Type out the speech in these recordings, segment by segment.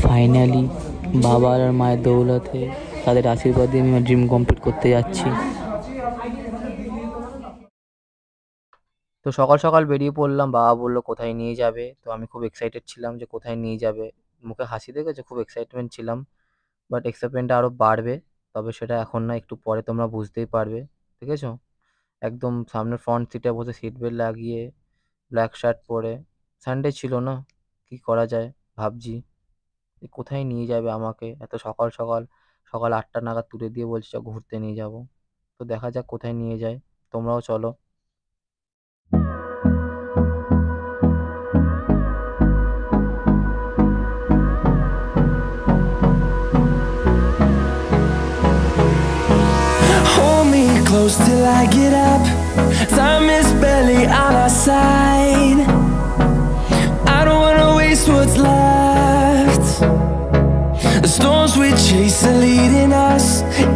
Finally বাবার আর মায়ের দৌলতে তাদের আশীর্বাদ দিয়ে আমি আমার ড্রিম কমপ্লিট করতে যাচ্ছি। তো সকাল সকাল বেরিয়ে পড়লাম। বাবা বললো কোথায় নিয়ে যাবে, তো আমি খুব এক্সাইটেড ছিলাম যে কোথায় নিয়ে যাবে। মুখে হাসি দেখেছো, খুব এক্সাইটমেন্ট ছিলাম। বাট এক্সাইটমেন্টটা আরও বাড়বে, তবে সেটা এখন না, একটু পরে তোমরা বুঝতেই পারবে। ঠিক আছে, একদম সামনের ফ্রন্ট সিটে বসে সিট বেল্ট লাগিয়ে ব্ল্যাক শার্ট পরে, সানডে ছিল না, কি করা যায় ভাবছি কোথায় নিয়ে যাবে আমাকে এত সকাল সকাল। সকাল 8টা নাগাদ তুলে দিয়ে বলছে চ ঘুরতে নিয়ে যাব। তো দেখা যাক কোথায় নিয়ে যায়, তোমরাও চলো। Hold me close till I get up. Time is barely on our side. I don't wanna waste what's left. The storms we chase are leading us,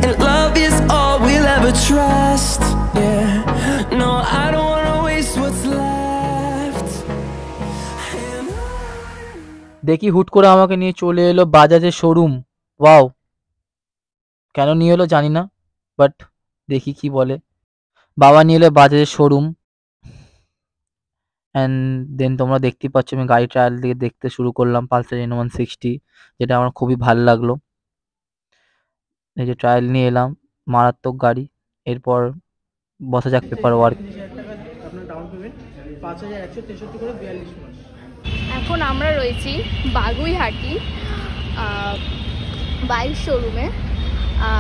and love is all we'll ever trust. Yeah, no, I don't wanna waste what's left. দেখি হুট করে আমাকে নিয়ে চলে এলো বাজাজের showroom. Wow, কেন নিয়ে এলো জানি না, বাট দেখি কি বলে। বাবা নিয়ে এলো বাজাজের শোরুম, অ্যান্ড দেন তোমরা দেখতেই পাচ্ছ আমি গাড়ি ট্রায়াল দিয়ে দেখতে শুরু করলাম পালসার N160, যেটা আমার খুবই ভালো লাগলো। এই যে ট্রায়াল নিয়ে এলাম, মারাত্মক গাড়ি। এরপর বসা যাক পেপার ওয়ার্ক। এখন আমরা রয়েছি বাগুইহাটি বাইক শোরুমে।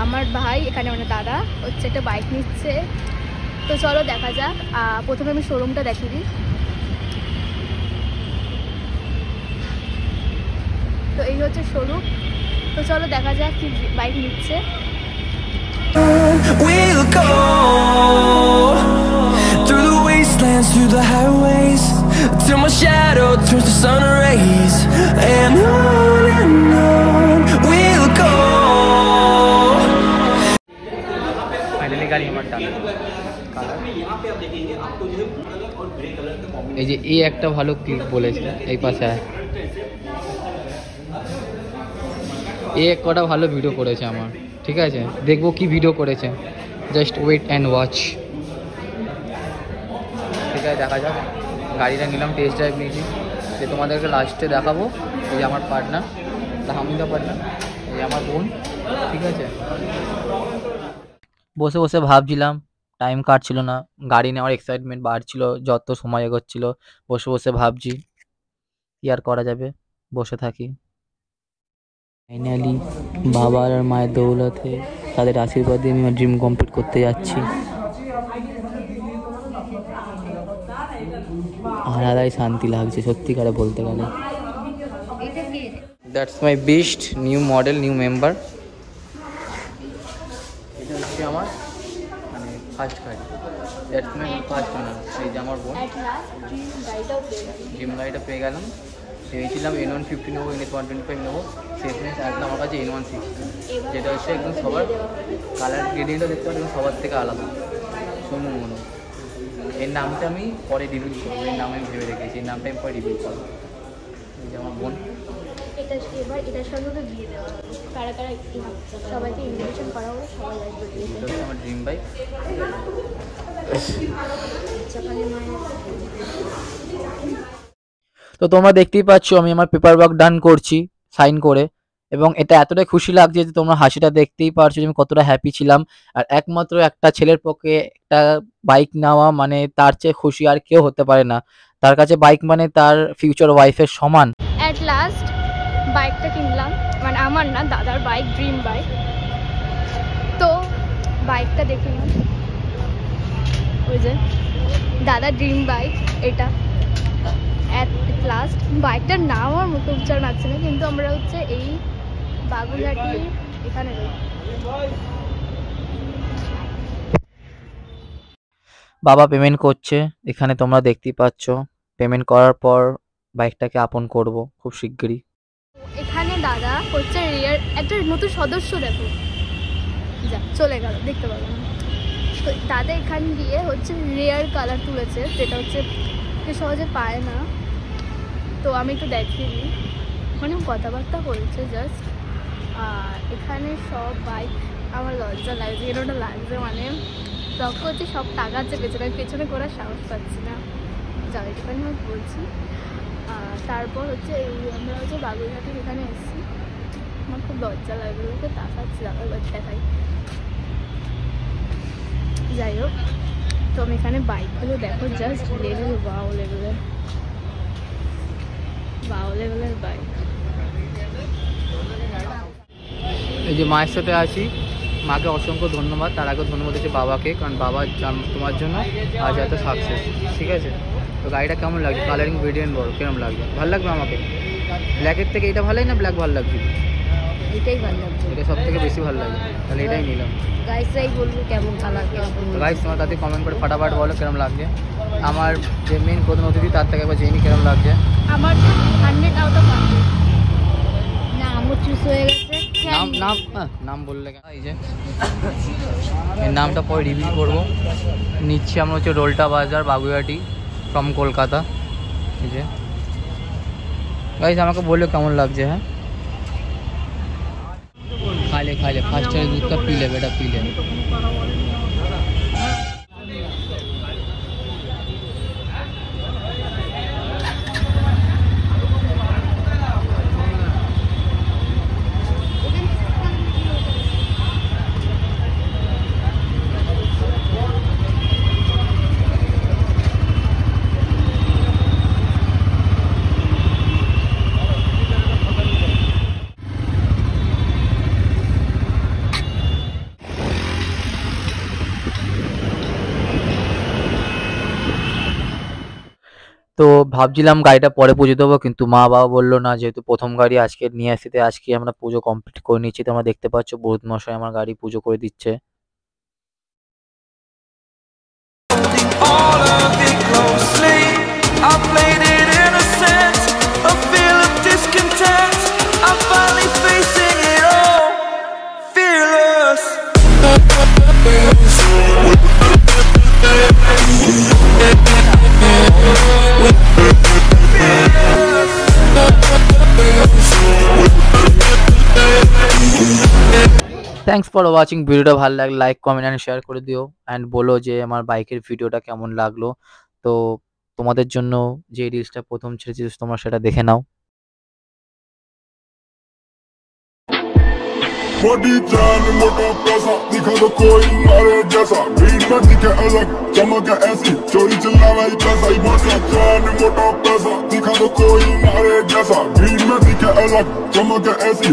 আমার ভাই এখানে, মানে দাদা হচ্ছে একটা বাইক নিচ্ছে। তো চলো দেখা যাক। প্রথমে আমি শোরুমটা দেখিয়ে দিই। তো এই হচ্ছে শোরুম। তো চলো দেখা যাক কি বাইক নিচ্ছে। We'll go through the wastelands, through the highways, till my shadow turns to sun rays, and on we'll go. Finally গাড়ি আমার টান। এই যে এই একটা ভালো ক্লিক বলেছে, এই পাশে এ কটা ভালো ভিডিও করেছে আমার। ঠিক আছে, দেখবো কি ভিডিও করেছে, জাস্ট ওয়েট অ্যান্ড ওয়াচ। ঠিক আছে, দেখা যাক। গাড়িটা নিলাম, টেস্ট ড্রাইভ নিয়েছি, যে তোমাদেরকে লাস্টে দেখাবো। এই যে আমার পার্টনার, হামিদা পার্টনার, এই আমার বোন। ঠিক আছে, বসে বসে ভাবছিলাম, টাইম কাটছিল না, গাড়ি নেওয়ার এক্সাইটমেন্ট বাড়ছিল যত সময় এগোচ্ছিল। বসে বসে ভাবছি কি আর করা যাবে, বসে থাকি। ফাইনালি বাবার আর মায়ের দৌলতে তাদের আশীর্বাদ দিয়ে আমি আমার ড্রিম কমপ্লিট করতে যাচ্ছি। আলাদাই শান্তি লাগছে সত্যিকারে বলতে গেলে। That's my best new model, new member. এটা হচ্ছে আমার মানে ফার্স্ট গাড়ি, দ্যাটস মাই ফার্স্ট ওনার। এই যে আমার বোন, ড্রিম গাড়িটা পেয়ে গেলাম। ভেবেছিলাম N150 নেবো, N125 নেবো, শেষমেশ আসলে আমার কাছে N160, যেটা হচ্ছে একদম সবার কালার গ্রেডিংটা দেখতে পাচ্ছি সবার থেকে আলাদা। সোনু মনো, এর নামটা আমি পরে রিভিল করবো, এর নাম আমি ভেবে রেখেছি, এর নামটা আমি পরে রিভিল করবো। এই যে আমার বোন, এটার সঙ্গে তো দিয়ে দেওয়া হবে, কারা কারা সবাইকে ইনভিটেশন করা হবে, সবাই আসবে। এটা হচ্ছে আমার ড্রিম বাইক। তো তোমরা দেখতেই পাচ্ছ আমি আমার পেপার ওয়ার্ক ডান করছি সাইন করে, এবং এটা এতটাই খুশি লাগছে যে তোমরা হাসিটা দেখতেই পারছো যে আমি কতটা হ্যাপি ছিলাম। আর একমাত্র একটা ছেলের পক্ষে একটা বাইক নেওয়া মানে তার চেয়ে খুশি আর কেউ হতে পারে না। তার কাছে বাইক মানে তার ফিউচার ওয়াইফের সমান। অ্যাট লাস্ট বাইকটা কিনলাম, মানে আমার না, দাদার বাইক, ড্রিম বাইক। তো বাইকটা দেখে নিন, ওই যে দাদার ড্রিম বাইক এটা। অ্যাট লাস্ট বাইকটার নাম আমার মুখে উচ্চারণ আসছে না, কিন্তু আমরা হচ্ছে এই বাগুইহাটি এখানে রই। বাবা পেমেন্ট করছে এখানে, তোমরা দেখতেই পাচ্ছ। পেমেন্ট করার পর বাইকটাকে আপন করব খুব শিগগিরই। এখানে দাদা হচ্ছে রিয়ার একটা নতুন সদস্য, দেখো যা চলে গেল, দেখতে পাবো না। তো দাদা এখান দিয়ে হচ্ছে রেয়ার কালার তুলেছে, যেটা হচ্ছে সহজে পায় না। তো আমি একটু দেখিয়ে দিই, মানে কথাবার্তা বলছে জাস্ট। আর এখানে সব বাইক, আমার লজ্জা লাগছে, এরকম লাগছে, মানে ব্লগ করছে, সব টাকাচ্ছে পেছনে পেছনে করার সাহস পাচ্ছি না, যাও এখানে আমি বলছি। তারপর হচ্ছে আমরা হচ্ছে বাগুইঘাটের এখানে এসেছি, আমার খুব লজ্জা লাগবে, ওকে তাকাচ্ছি, দাদার বাড়ি দেখাই। যাই হোক, তো আমি এখানে বাইকগুলো দেখো জাস্ট লেভেল বাও লেভেলের বাইক। এই যে মায়ের সাথে আছি, মাকে অসংখ্য ধন্যবাদ। তার আগে ধন্যবাদ হচ্ছে বাবাকে, কারণ বাবা তোমার জন্য আজ এত সাকসেস। ঠিক আছে, তো গাড়িটা কেমন লাগছে? কালারিং ভেরিয়েন্ট বড়, কেমন লাগবে? ভালো লাগবে আমাকে? ব্ল্যাকের থেকে এটা ভালো লাগে না ব্ল্যাক ভালো লাগছে? এটাই ভালো লাগছে, এটা সব থেকে বেশি ভালো লাগে, তাহলে এটাই নিলাম। গাইসরাই বলবো কেমন কালার কেমন। গাইস তোমার তাতে কমেন্ট করে ফাটাফাট বলো কেমন লাগছে। আমার যে মেন প্রধান অতিথি তার থেকে একবার জেনি কেমন লাগছে। আমার 100 আউট অফ 100। না আমার চুজ হয়ে গেছে। নাম বললে কেন? এই যে এর নামটা পরে রিভিউ করবো। নিচ্ছি আমরা হচ্ছে রোলটা বাজার, বাগুইহাটি ফ্রম কলকাতা। এই যে গাইস আমাকে বললো কেমন লাগছে। হ্যাঁ, খাইলে ফার্স্ট টাইম দুধটা পিলে, বেটা পিলে। তো ভাবছিলাম গাড়িটা পরে পুজো দেবো, কিন্তু মা বাবা বললো না, যেহেতু প্রথম গাড়ি আজকে নিয়ে আসতে, আজকে আমরা পুজো কমপ্লিট করে নিচ্ছি। তোমরা দেখতে পাচ্ছ বহুত মশাই আমার গাড়ি পুজো করে দিচ্ছে। Thanks for watching. ভিডিওটা ভালো লাগলে লাইক কমেন্ট অ্যান্ড শেয়ার করে দিও, অ্যান্ড বলো যে আমার বাইকের ভিডিওটা কেমন লাগলো। তো তোমাদের জন্য যে রিলসটা প্রথম ছেড়েছি তোমরা সেটা দেখে নাও। बॉडी जान मोटा पैसा दिखा दो कोई मारे जैसा भीड़ में दिखे अलग चमक ऐसी चोरी चिल्लावे पैसा ही मोटा जान मोटा पैसा दिखा दो कोई मारे जैसा भीड़ में दिखे अलग चमक ऐसी।